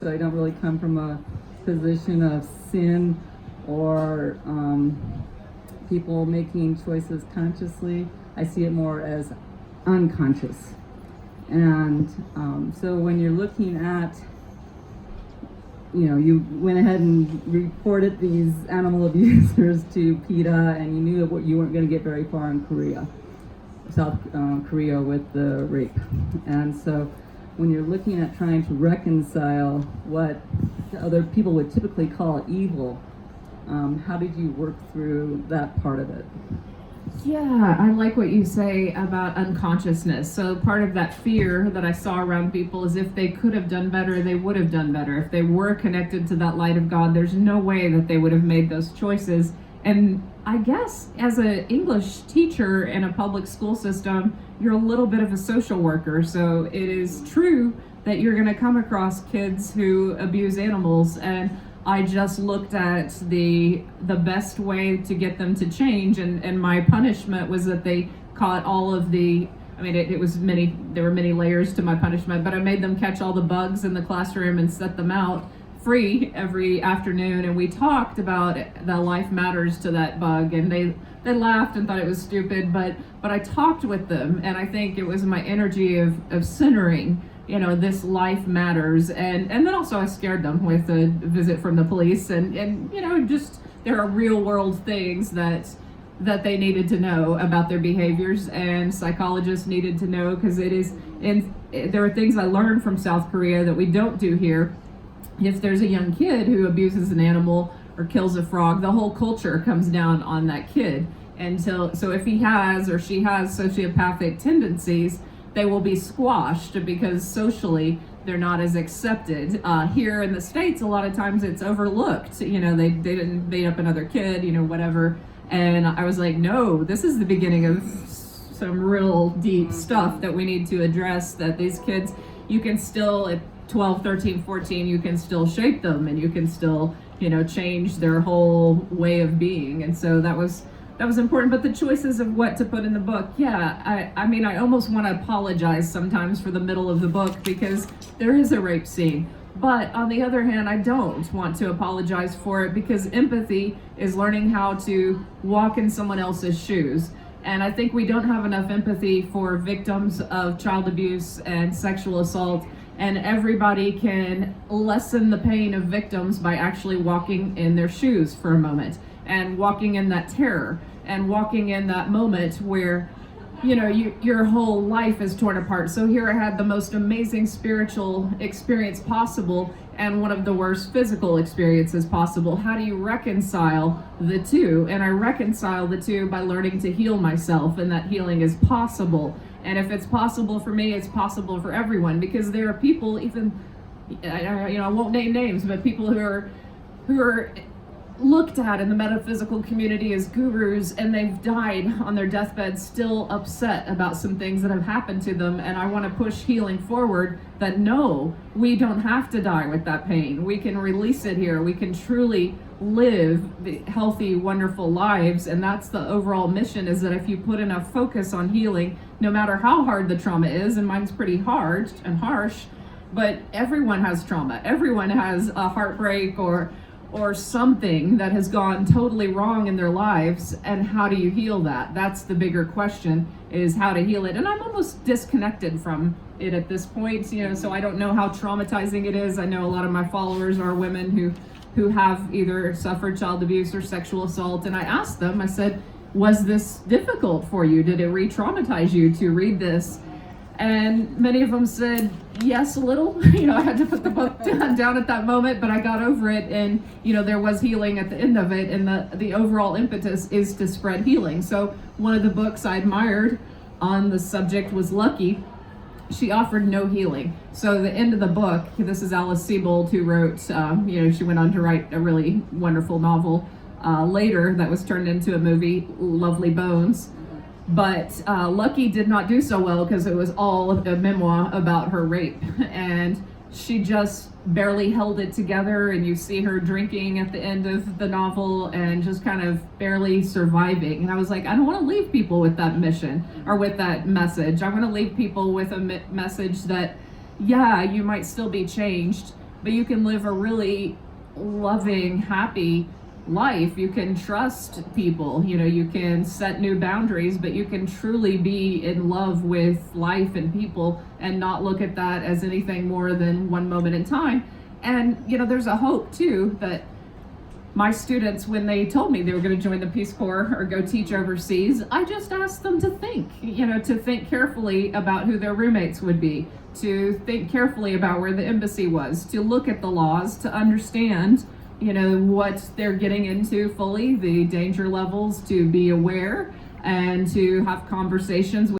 So I don't really come from a position of sin or people making choices consciously. I see it more as unconscious. And so when you're looking at, you went ahead and reported these animal abusers to PETA, and you knew that you weren't going to get very far in South Korea with the rape. And so when you're looking at trying to reconcile what other people would typically call evil, how did you work through that part of it? Yeah, I like what you say about unconsciousness. So part of that fear that I saw around people is if they could have done better, they would have done better. If they were connected to that light of God, there's no way that they would have made those choices. And I guess as an English teacher in a public school system, you're a little bit of a social worker. So it is true that you're going to come across kids who abuse animals, and I just looked at the best way to get them to change, and my punishment was that they caught all of the, there were many layers to my punishment, but I made them catch all the bugs in the classroom and set them out free every afternoon, and we talked about the life matters to that bug, and they laughed and thought it was stupid, but I talked with them, and I think it was my energy of centering, this life matters, and then also I scared them with a visit from the police, and just there are real world things that they needed to know about their behaviors, and psychologists needed to know, because there are things I learned from South Korea that we don't do here. If there's a young kid who abuses an animal or kills a frog, the whole culture comes down on that kid. So if he has or she has sociopathic tendencies, they will be squashed because socially they're not as accepted. Here in the States, a lot of times it's overlooked. They didn't beat up another kid, whatever. And I was like, no, this is the beginning of some real deep stuff that we need to address, that these kids, you can still, at 12, 13, 14, you can still shape them, and you can still, change their whole way of being. And so that was important. But the choices of what to put in the book, I almost want to apologize sometimes for the middle of the book, because there is a rape scene. But on the other hand, I don't want to apologize for it, because empathy is learning how to walk in someone else's shoes. And I think we don't have enough empathy for victims of child abuse and sexual assault. And everybody can lessen the pain of victims by actually walking in their shoes for a moment, and walking in that terror, and walking in that moment where, your whole life is torn apart. So here I had the most amazing spiritual experience possible and one of the worst physical experiences possible. How do you reconcile the two? And I reconcile the two by learning to heal myself, and that healing is possible. And if it's possible for me, it's possible for everyone, because there are people, even, I won't name names, but people who are looked at in the metaphysical community as gurus, and they've died on their deathbed still upset about some things that have happened to them. And I want to push healing forward, that no, we don't have to die with that pain. We can release it here. We can truly live healthy, wonderful lives. And that's the overall mission, is that if you put enough focus on healing, no matter how hard the trauma is, and mine's pretty hard and harsh, but everyone has trauma. Everyone has a heartbreak or something that has gone totally wrong in their lives, and how do you heal that? That's the bigger question, is how to heal it. And I'm almost disconnected from it at this point, so I don't know how traumatizing it is. I know a lot of my followers are women who have either suffered child abuse or sexual assault, and I asked them, I said, was this difficult for you? Did it re-traumatize you to read this? And many of them said, yes, a little. I had to put the book down at that moment, but I got over it, and, there was healing at the end of it, and the overall impetus is to spread healing. So one of the books I admired on the subject was Lucky. She offered no healing. So the end of the book, this is Alice Sebold, who wrote, she went on to write a really wonderful novel later that was turned into a movie, Lovely Bones. But Lucky did not do so well, because it was all a memoir about her rape, and she just barely held it together, and you see her drinking at the end of the novel and just kind of barely surviving. And I was like, I don't want to leave people with that mission or with that message. I want to leave people with a message that, yeah, you might still be changed, but you can live a really loving, happy life. You can trust people, you can set new boundaries, but you can truly be in love with life and people and not look at that as anything more than one moment in time. And there's a hope too that my students, when they told me they were going to join the Peace Corps or go teach overseas, I just asked them to think carefully about who their roommates would be, to think carefully about where the embassy was, to look at the laws, to understand what they're getting into fully, the danger levels, to be aware and to have conversations with